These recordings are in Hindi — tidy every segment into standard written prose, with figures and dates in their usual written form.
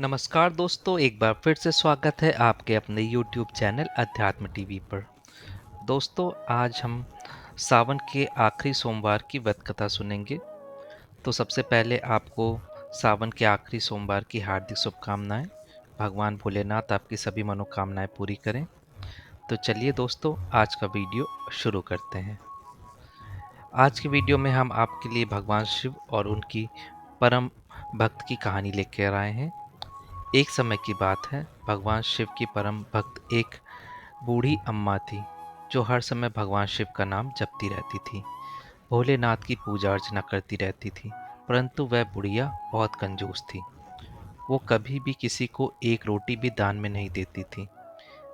नमस्कार दोस्तों, एक बार फिर से स्वागत है आपके अपने YouTube चैनल अध्यात्म टीवी पर। दोस्तों, आज हम सावन के आखिरी सोमवार की व्रत कथा सुनेंगे। तो सबसे पहले आपको सावन के आखिरी सोमवार की हार्दिक शुभकामनाएं। भगवान भोलेनाथ आपकी सभी मनोकामनाएं पूरी करें। तो चलिए दोस्तों, आज का वीडियो शुरू करते हैं। आज की वीडियो में हम आपके लिए भगवान शिव और उनकी परम भक्त की कहानी लेकर आए हैं। एक समय की बात है, भगवान शिव की परम भक्त एक बूढ़ी अम्मा थी, जो हर समय भगवान शिव का नाम जपती रहती थी। भोलेनाथ की पूजा अर्चना करती रहती थी, परंतु वह बुढ़िया बहुत कंजूस थी। वो कभी भी किसी को एक रोटी भी दान में नहीं देती थी।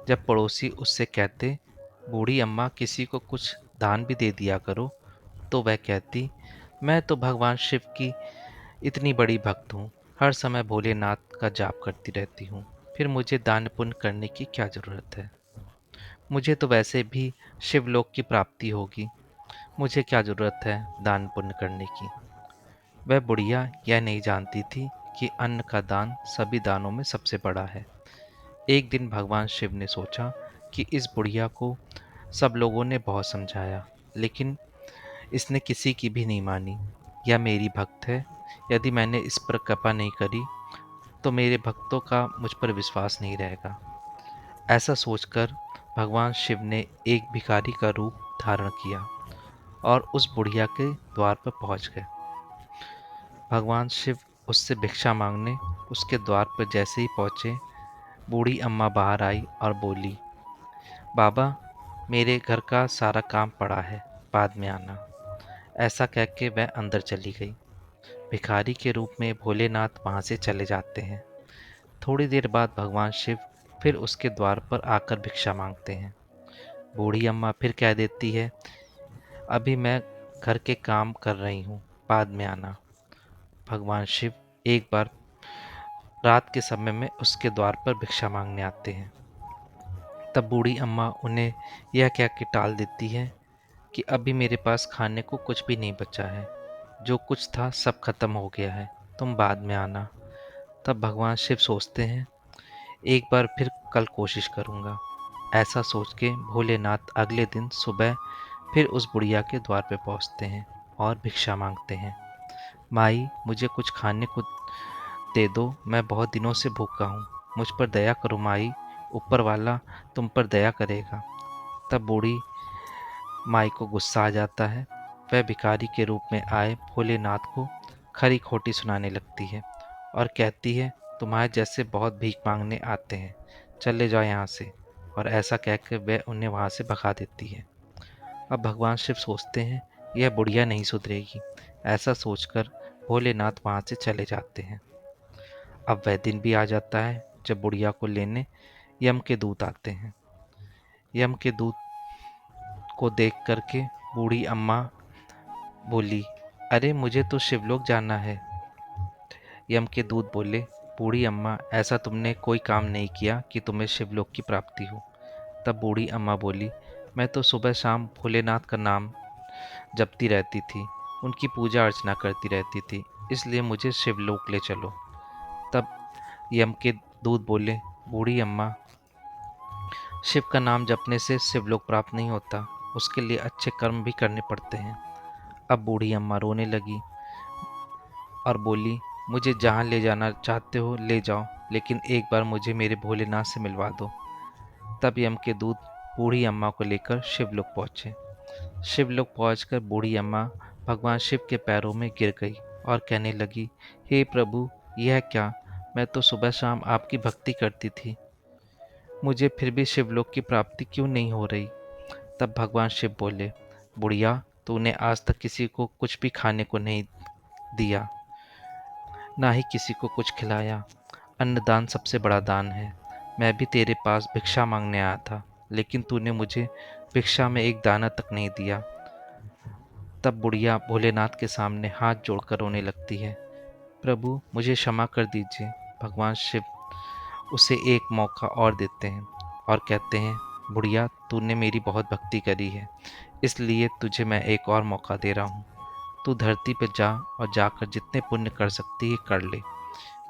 जब पड़ोसी उससे कहते, बूढ़ी अम्मा किसी को कुछ दान भी दे दिया करो, तो वह कहती, मैं तो भगवान शिव की इतनी बड़ी भक्त हूँ, हर समय भोलेनाथ का जाप करती रहती हूँ, फिर मुझे दान पुण्य करने की क्या जरूरत है। मुझे तो वैसे भी शिवलोक की प्राप्ति होगी, मुझे क्या जरूरत है दान पुण्य करने की। वह बुढ़िया यह नहीं जानती थी कि अन्न का दान सभी दानों में सबसे बड़ा है। एक दिन भगवान शिव ने सोचा कि इस बुढ़िया को सब लोगों ने बहुत समझाया, लेकिन इसने किसी की भी नहीं मानी। यह मेरी भक्त है, यदि मैंने इस पर कृपा नहीं करी तो मेरे भक्तों का मुझ पर विश्वास नहीं रहेगा। ऐसा सोचकर भगवान शिव ने एक भिखारी का रूप धारण किया और उस बुढ़िया के द्वार पर पहुंच गए। भगवान शिव उससे भिक्षा मांगने उसके द्वार पर जैसे ही पहुंचे, बूढ़ी अम्मा बाहर आई और बोली, बाबा, मेरे घर का सारा काम पड़ा है, बाद में आना। ऐसा कह के वह अंदर चली गई। भिखारी के रूप में भोलेनाथ वहां से चले जाते हैं। थोड़ी देर बाद भगवान शिव फिर उसके द्वार पर आकर भिक्षा मांगते हैं। बूढ़ी अम्मा फिर कह देती है, अभी मैं घर के काम कर रही हूँ, बाद में आना। भगवान शिव एक बार रात के समय में उसके द्वार पर भिक्षा मांगने आते हैं। तब बूढ़ी अम्मा उन्हें यह कह के टाल देती है कि अभी मेरे पास खाने को कुछ भी नहीं बचा है, जो कुछ था सब खत्म हो गया है, तुम बाद में आना। तब भगवान शिव सोचते हैं, एक बार फिर कल कोशिश करूंगा। ऐसा सोच के भोलेनाथ अगले दिन सुबह फिर उस बुढ़िया के द्वार पे पहुंचते हैं और भिक्षा मांगते हैं। माई, मुझे कुछ खाने को दे दो, मैं बहुत दिनों से भूखा हूँ, मुझ पर दया करो माई, ऊपर वाला तुम पर दया करेगा। तब बूढ़ी माई को गुस्सा आ जाता है। वह भिखारी के रूप में आए भोलेनाथ को खरी खोटी सुनाने लगती है और कहती है, तुम्हारे जैसे बहुत भीख मांगने आते हैं, चले जाओ यहाँ से। और ऐसा कहकर वह उन्हें वहाँ से भगा देती है। अब भगवान शिव सोचते हैं, यह बुढ़िया नहीं सुधरेगी। ऐसा सोचकर भोलेनाथ वहाँ से चले जाते हैं। अब वह दिन भी आ जाता है जब बुढ़िया को लेने यम के दूत आते हैं। यम के दूत को देख करके बूढ़ी अम्मा बोली, अरे मुझे तो शिवलोक जाना है। यम के दूत बोले, बूढ़ी अम्मा, ऐसा तुमने कोई काम नहीं किया कि तुम्हें शिवलोक की प्राप्ति हो। तब बूढ़ी अम्मा बोली, मैं तो सुबह शाम भोलेनाथ का नाम जपती रहती थी, उनकी पूजा अर्चना करती रहती थी, इसलिए मुझे शिवलोक ले चलो। तब यम के दूत बोले, बूढ़ी अम्मा, शिव का नाम जपने से शिवलोक प्राप्त नहीं होता, उसके लिए अच्छे कर्म भी करने पड़ते हैं। अब बूढ़ी अम्मा रोने लगी और बोली, मुझे जहाँ ले जाना चाहते हो ले जाओ, लेकिन एक बार मुझे मेरे भोलेनाथ से मिलवा दो। तब यम के दूत बूढ़ी अम्मा को लेकर शिवलोक पहुंचे। शिवलोक पहुंचकर बूढ़ी अम्मा भगवान शिव के पैरों में गिर गई और कहने लगी, हे प्रभु, यह क्या, मैं तो सुबह शाम आपकी भक्ति करती थी, मुझे फिर भी शिवलोक की प्राप्ति क्यों नहीं हो रही। तब भगवान शिव बोले, बुढ़िया, तूने आज तक किसी को कुछ भी खाने को नहीं दिया, ना ही किसी को कुछ खिलाया। अन्नदान सबसे बड़ा दान है। मैं भी तेरे पास भिक्षा मांगने आया था, लेकिन तूने मुझे भिक्षा में एक दाना तक नहीं दिया। तब बुढ़िया भोलेनाथ के सामने हाथ जोड़कर रोने लगती है, प्रभु मुझे क्षमा कर दीजिए। भगवान शिव उसे एक मौका और देते हैं और कहते हैं, बुढ़िया, तूने मेरी बहुत भक्ति करी है, इसलिए तुझे मैं एक और मौका दे रहा हूँ। तू धरती पर जा और जाकर जितने पुण्य कर सकती है कर ले,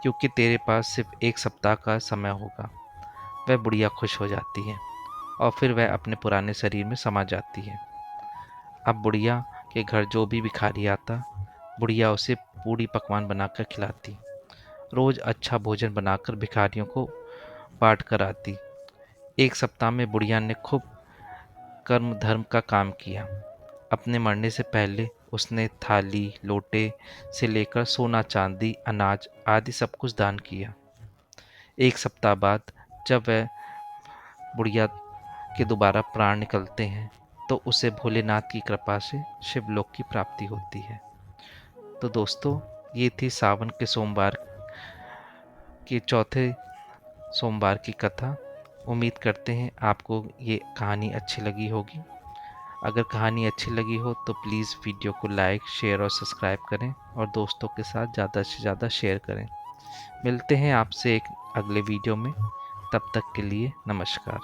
क्योंकि तेरे पास सिर्फ 1 सप्ताह का समय होगा। वह बुढ़िया खुश हो जाती है और फिर वह अपने पुराने शरीर में समा जाती है। अब बुढ़िया के घर जो भी भिखारी आता, बुढ़िया उसे पूड़ी पकवान बनाकर खिलाती। रोज अच्छा भोजन बनाकर भिखारियों को बांट कर आती। 1 सप्ताह में बुढ़िया ने खूब कर्म धर्म का काम किया। अपने मरने से पहले उसने थाली लोटे से लेकर सोना चांदी अनाज आदि सब कुछ दान किया। 1 सप्ताह बाद जब वह बुढ़िया के दोबारा प्राण निकलते हैं तो उसे भोलेनाथ की कृपा से शिवलोक की प्राप्ति होती है। तो दोस्तों, ये थी सावन के सोमवार के चौथे सोमवार की कथा। उम्मीद करते हैं आपको ये कहानी अच्छी लगी होगी। अगर कहानी अच्छी लगी हो तो प्लीज़ वीडियो को लाइक शेयर और सब्सक्राइब करें और दोस्तों के साथ ज़्यादा से ज़्यादा शेयर करें। मिलते हैं आपसे एक अगले वीडियो में। तब तक के लिए नमस्कार।